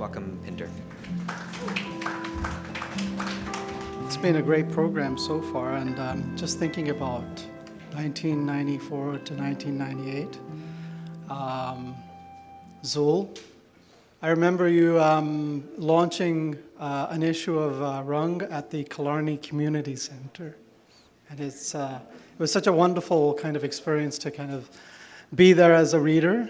welcome Phinder. It's been a great program so far, and just thinking about 1994 to 1998. Zul, I remember you launching an issue of Rung at the Killarney Community Centre. And it was such a wonderful kind of experience to kind of be there as a reader,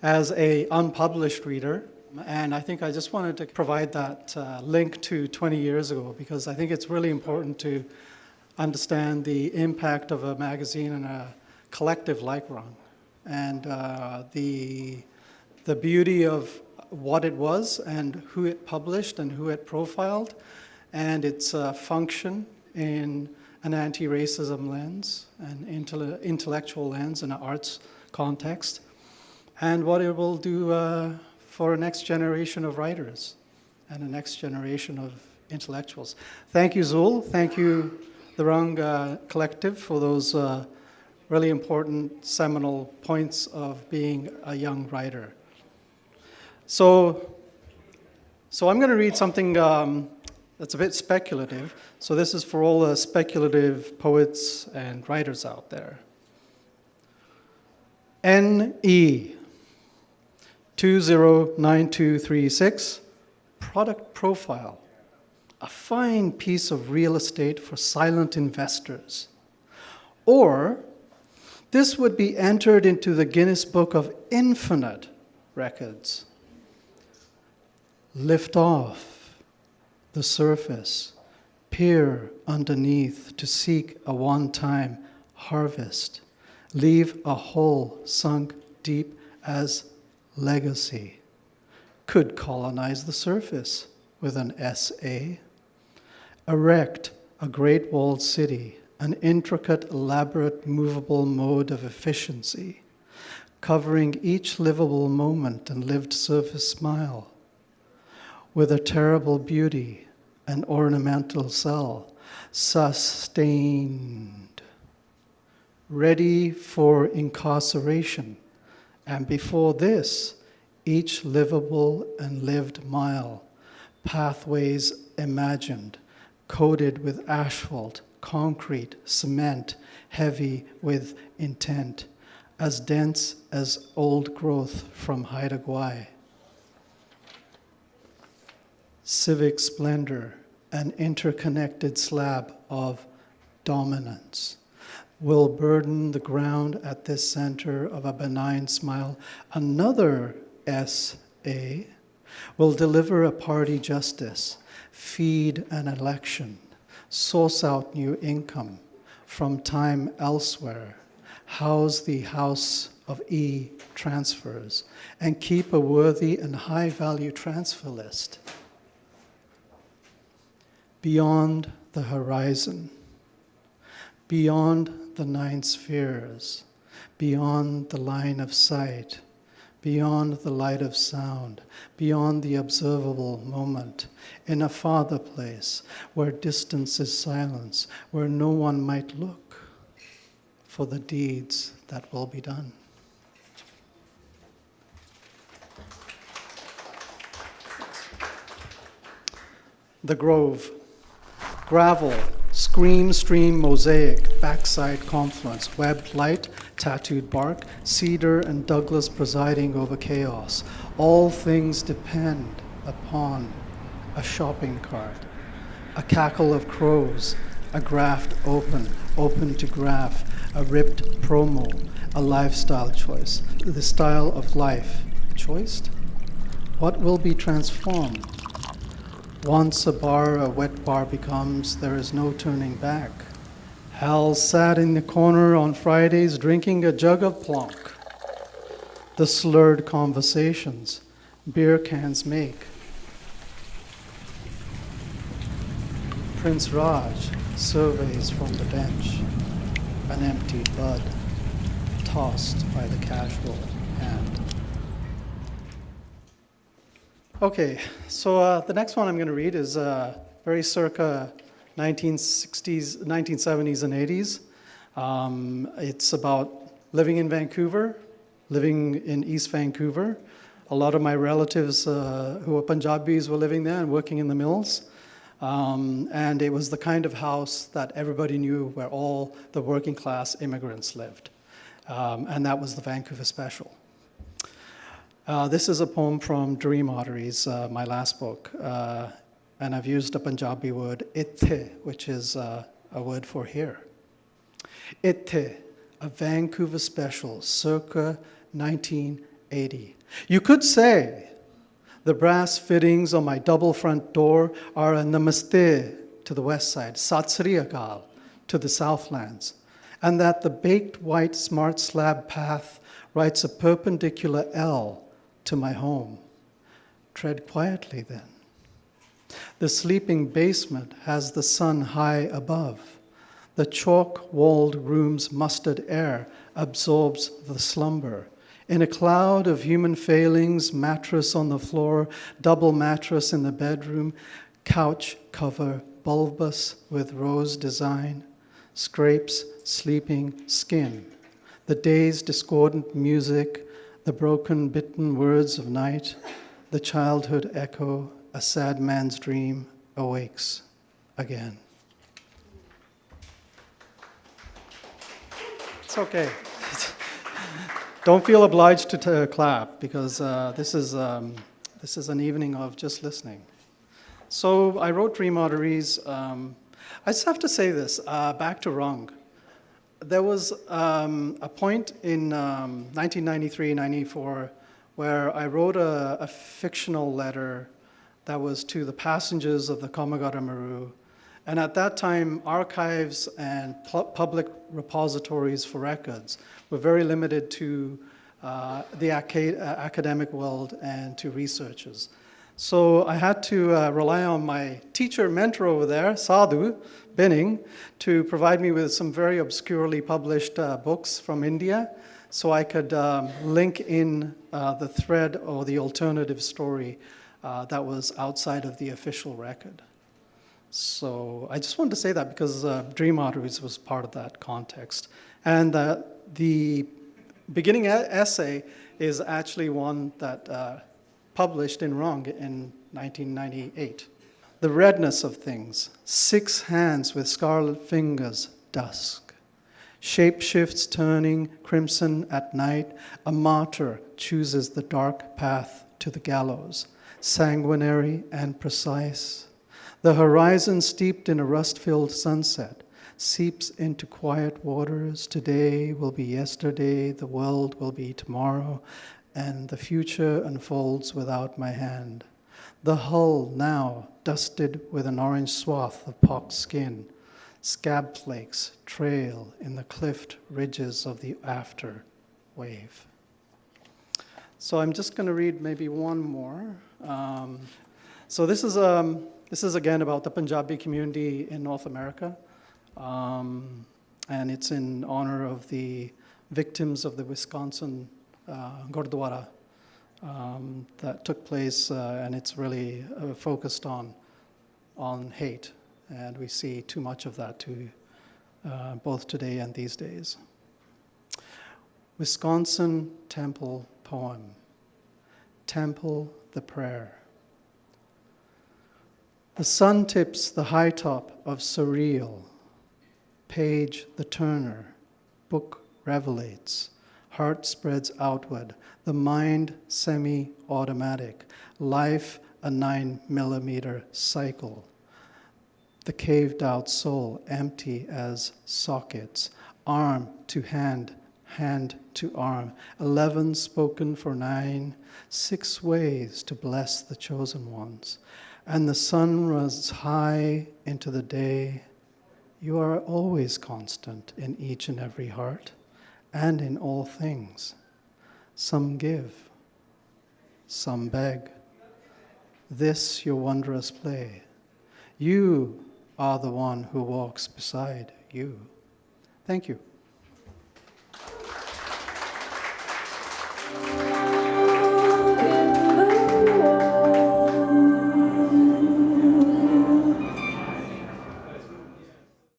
as a unpublished reader. And I think I just wanted to provide that link to 20 years ago, because I think it's really important to understand the impact of a magazine and a collective like Rung, and the beauty of what it was and who it published and who it profiled, and its function in an anti-racism lens, an intellectual lens, and an arts context, and what it will do for a next generation of writers and a next generation of intellectuals. Thank you, Zul. Thank you, the Rung Collective, for those really important seminal points of being a young writer. So I'm going to read something that's a bit speculative. So this is for all the speculative poets and writers out there. NE 209236, product profile. A fine piece of real estate for silent investors. Or this would be entered into the Guinness Book of Infinite Records. Lift off the surface, peer underneath to seek a one-time harvest. Leave a hole sunk deep as legacy. Could colonize the surface with an SA. Erect a great walled city, an intricate, elaborate, movable mode of efficiency, covering each livable moment and lived surface smile, with a terrible beauty, an ornamental cell, sustained, ready for incarceration, and before this, each livable and lived mile, pathways imagined, coated with asphalt, concrete, cement, heavy with intent, as dense as old growth from Haida Gwaii. Civic splendor, an interconnected slab of dominance, will burden the ground at this center of a benign smile. Another SA will deliver a party justice, feed an election, source out new income from time elsewhere, house the house of e-transfers, and keep a worthy and high-value transfer list. Beyond the horizon, beyond the 9 spheres, beyond the line of sight, beyond the light of sound, beyond the observable moment, in a farther place where distance is silence, where no one might look for the deeds that will be done. The Grove. Gravel, scream, stream, mosaic, backside confluence, webbed light, tattooed bark, cedar and Douglas presiding over chaos. All things depend upon a shopping cart, a cackle of crows, a graft open to graph, a ripped promo, a lifestyle choice, the style of life choiced. What will be transformed? Once a wet bar becomes, there is no turning back. Hal sat in the corner on Fridays drinking a jug of plonk. The slurred conversations beer cans make. Prince Raj surveys from the bench, an emptied bud, tossed by the casual hand. Okay, so the next one I'm going to read is very circa 1960s, 1970s, and 80s. It's about living in Vancouver, living in East Vancouver, A lot of my relatives who were Punjabis were living there and working in the mills. And it was the kind of house that everybody knew where all the working class immigrants lived. And that was the Vancouver Special. This is a poem from Dream Arteries, my last book. And I've used a Punjabi word, itthe, which is a word for here. Itthe, a Vancouver Special, circa 1980. You could say the brass fittings on my double front door are a namaste to the west side, Sat Sri Akal to the Southlands, and that the baked white smart slab path writes a perpendicular L to my home. Tread quietly then. The sleeping basement has the sun high above. The chalk-walled room's mustard air absorbs the slumber. In a cloud of human failings, mattress on the floor, double mattress in the bedroom, couch cover bulbous with rose design, scrapes sleeping skin, the day's discordant music, the broken bitten words of night, the childhood echo, a sad man's dream awakes again. It's okay. Don't feel obliged to clap, because this is an evening of just listening. So I wrote Dream Arteries. I just have to say this, back to Rung. There was a point in 1993, 94, where I wrote a fictional letter that was to the passengers of the Komagata Maru. And at that time, archives and public repositories for records were very limited to the academic world and to researchers. So I had to rely on my teacher, mentor over there, Sadhu Binning, to provide me with some very obscurely published books from India, so I could link in the thread or the alternative story that was outside of the official record. So I just wanted to say that because Dream Arteries was part of that context. And the beginning essay is actually one that published in Rung in 1998. The redness of things, 6 hands with scarlet fingers, dusk. Shape shifts turning crimson at night, a martyr chooses the dark path to the gallows, sanguinary and precise. The horizon steeped in a rust-filled sunset seeps into quiet waters. Today will be yesterday, the world will be tomorrow, and the future unfolds without my hand. The hull now dusted with an orange swath of pocked skin. Scab flakes trail in the cliffed ridges of the after wave. So I'm just going to read maybe one more. So this is again about the Punjabi community in North America, and it's in honor of the victims of the Wisconsin Gurdwara that took place, and it's really focused on hate, and we see too much of that too, both today and these days. Wisconsin Temple Poem, Temple the Prayer. The sun tips the high top of surreal, page the turner, book revelates, heart spreads outward, the mind semi-automatic, life a 9mm cycle, the caved out soul empty as sockets, arm to hand, hand to arm, 11 spoken for 9, 6 ways to bless the chosen ones. And the sun runs high into the day. You are always constant in each and every heart and in all things. Some give, some beg. This your wondrous play. You are the one who walks beside you. Thank you.